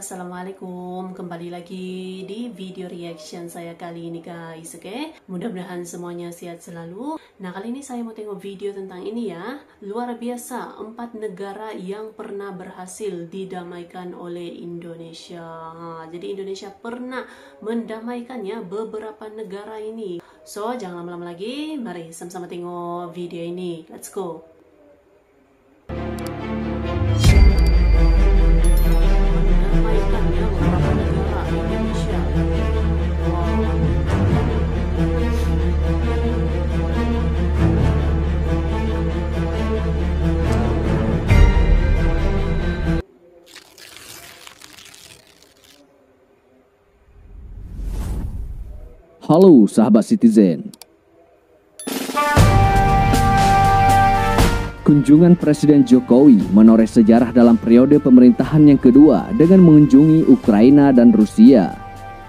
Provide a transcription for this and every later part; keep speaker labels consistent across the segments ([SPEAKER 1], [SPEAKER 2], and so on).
[SPEAKER 1] Assalamualaikum, kembali lagi di video reaction saya kali ini guys, oke? Mudah-mudahan semuanya sehat selalu. Nah, kali ini saya mau tengok video tentang ini ya. Luar biasa, 4 negara yang pernah berhasil didamaikan oleh Indonesia. Jadi Indonesia pernah mendamaikannya beberapa negara ini. So, jangan lama-lama lagi, mari sama-sama tengok video ini. Let's go.
[SPEAKER 2] Halo sahabat Citizen. Kunjungan Presiden Jokowi menoreh sejarah dalam periode pemerintahan yang kedua dengan mengunjungi Ukraina dan Rusia.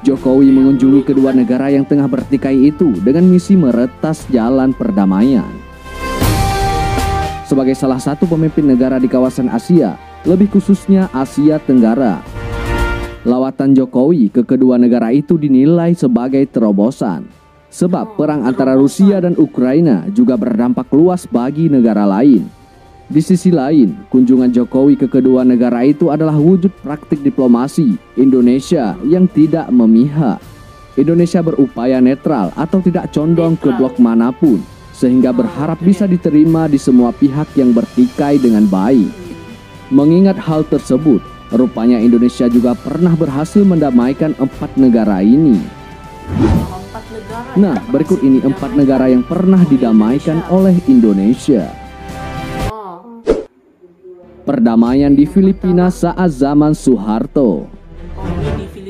[SPEAKER 2] Jokowi mengunjungi kedua negara yang tengah bertikai itu dengan misi meretas jalan perdamaian. Sebagai salah satu pemimpin negara di kawasan Asia, lebih khususnya Asia Tenggara, lawatan Jokowi ke kedua negara itu dinilai sebagai terobosan, sebab perang antara Rusia dan Ukraina juga berdampak luas bagi negara lain. Di sisi lain, kunjungan Jokowi ke kedua negara itu adalah wujud praktik diplomasi Indonesia yang tidak memihak. Indonesia berupaya netral atau tidak condong ke blok manapun, sehingga berharap bisa diterima di semua pihak yang bertikai dengan baik. Mengingat hal tersebut, rupanya Indonesia juga pernah berhasil mendamaikan 4 negara ini. Nah, berikut ini 4 negara yang pernah didamaikan oleh Indonesia. Perdamaian di Filipina saat zaman Soeharto.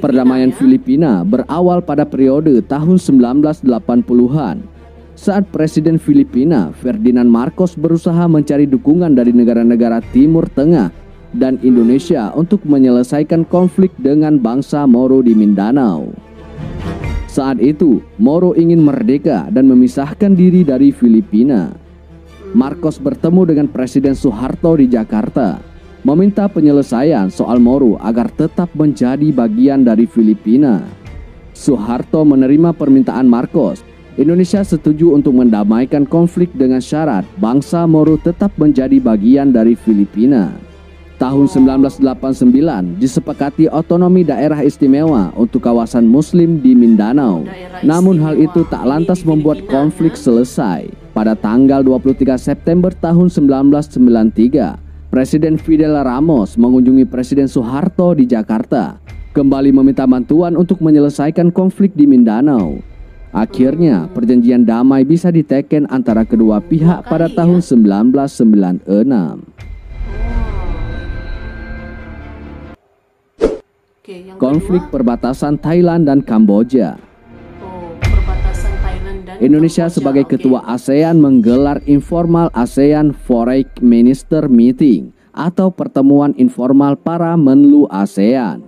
[SPEAKER 2] Perdamaian Filipina berawal pada periode tahun 1980-an, saat Presiden Filipina Ferdinand Marcos berusaha mencari dukungan dari negara-negara Timur Tengah dan Indonesia untuk menyelesaikan konflik dengan bangsa Moro di Mindanao. Saat itu, Moro ingin merdeka dan memisahkan diri dari Filipina. Marcos bertemu dengan Presiden Soeharto di Jakarta, meminta penyelesaian soal Moro agar tetap menjadi bagian dari Filipina. Soeharto menerima permintaan Marcos. Indonesia setuju untuk mendamaikan konflik dengan syarat bangsa Moro tetap menjadi bagian dari Filipina. Tahun 1989 disepakati otonomi daerah istimewa untuk kawasan Muslim di Mindanao. Namun hal itu tak lantas membuat konflik selesai. Pada tanggal 23 September tahun 1993, Presiden Fidel Ramos mengunjungi Presiden Soeharto di Jakarta, kembali meminta bantuan untuk menyelesaikan konflik di Mindanao. Akhirnya, perjanjian damai bisa diteken antara kedua pihak pada tahun 1996. Konflik perbatasan Thailand dan Kamboja. Indonesia sebagai ketua ASEAN menggelar informal ASEAN Foreign Minister Meeting atau pertemuan informal para menlu ASEAN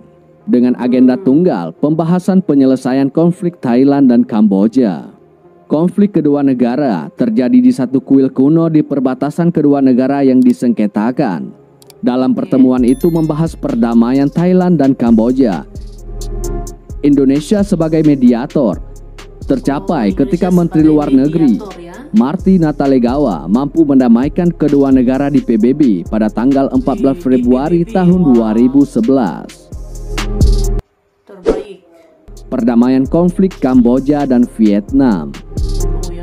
[SPEAKER 2] dengan agenda tunggal pembahasan penyelesaian konflik Thailand dan Kamboja. Konflik kedua negara terjadi di satu kuil kuno di perbatasan kedua negara yang disengketakan. Dalam pertemuan itu membahas perdamaian Thailand dan Kamboja. Indonesia sebagai mediator tercapai ketika Menteri Luar Negeri Marty Natalegawa mampu mendamaikan kedua negara di PBB pada tanggal 14 Februari tahun 2011. Perdamaian konflik Kamboja dan Vietnam.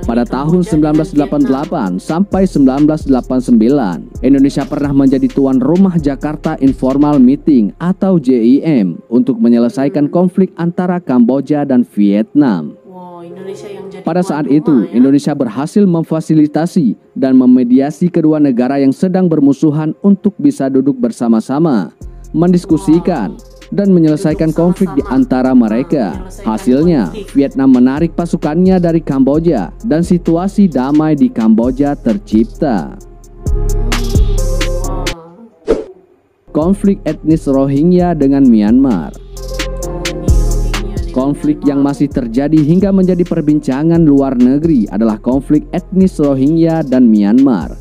[SPEAKER 2] Pada tahun 1988 sampai 1989, Indonesia pernah menjadi tuan rumah Jakarta Informal Meeting atau JIM untuk menyelesaikan konflik antara Kamboja dan Vietnam. Pada saat itu, Indonesia berhasil memfasilitasi dan memediasi kedua negara yang sedang bermusuhan untuk bisa duduk bersama-sama, mendiskusikan, dan menyelesaikan konflik di antara mereka. Hasilnya, Vietnam menarik pasukannya dari Kamboja dan situasi damai di Kamboja tercipta. Konflik etnis Rohingya dengan Myanmar. Konflik yang masih terjadi hingga menjadi perbincangan luar negeri adalah konflik etnis Rohingya dan Myanmar.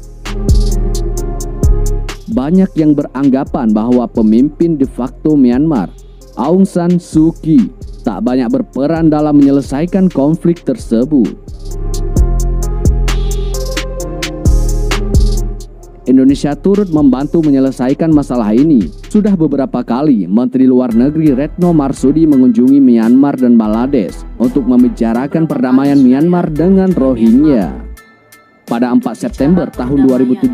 [SPEAKER 2] Banyak yang beranggapan bahwa pemimpin de facto Myanmar Aung San Suu Kyi tak banyak berperan dalam menyelesaikan konflik tersebut. Indonesia turut membantu menyelesaikan masalah ini. Sudah beberapa kali Menteri Luar Negeri Retno Marsudi mengunjungi Myanmar dan Bangladesh untuk membicarakan perdamaian Myanmar dengan Rohingya. Pada 4 September tahun 2017,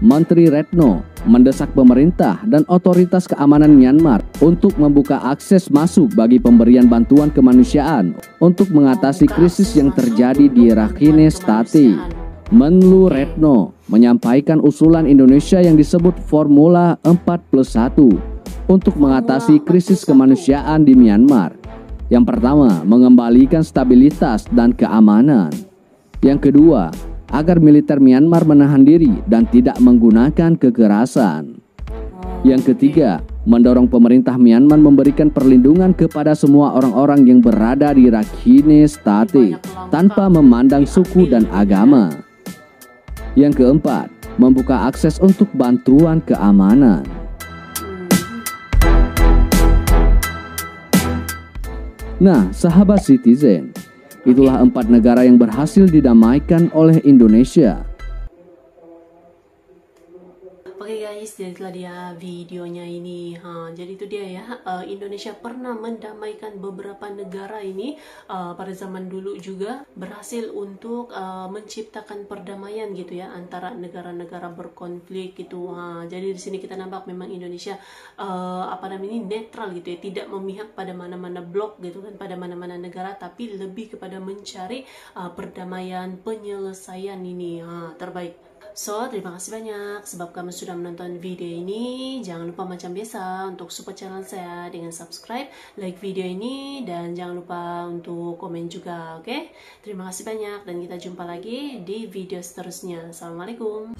[SPEAKER 2] Menteri Retno mendesak pemerintah dan otoritas keamanan Myanmar untuk membuka akses masuk bagi pemberian bantuan kemanusiaan untuk mengatasi krisis yang terjadi di Rakhine State. Menlu Retno menyampaikan usulan Indonesia yang disebut Formula 4+1 untuk mengatasi krisis kemanusiaan di Myanmar. Yang pertama, mengembalikan stabilitas dan keamanan. Yang kedua, agar militer Myanmar menahan diri dan tidak menggunakan kekerasan. Yang ketiga, mendorong pemerintah Myanmar memberikan perlindungan kepada semua orang-orang yang berada di Rakhine State tanpa memandang suku dan agama. Yang keempat, membuka akses untuk bantuan keamanan. Nah, sahabat Citizen, itulah 4 negara yang berhasil didamaikan oleh Indonesia.
[SPEAKER 1] Oke guys, jadi itulah dia videonya ini. Jadi itu dia ya, Indonesia pernah mendamaikan beberapa negara ini pada zaman dulu juga, berhasil untuk menciptakan perdamaian gitu ya antara negara-negara berkonflik gitu. Jadi di sini kita nampak memang Indonesia netral gitu ya, tidak memihak pada mana-mana blok gitu kan, pada mana-mana negara, tapi lebih kepada mencari perdamaian, penyelesaian ini terbaik. So, terima kasih banyak sebab kamu sudah menonton video ini. Jangan lupa macam biasa untuk support channel saya dengan subscribe, like video ini, dan jangan lupa untuk komen juga, oke? Terima kasih banyak dan kita jumpa lagi di video seterusnya. Assalamualaikum.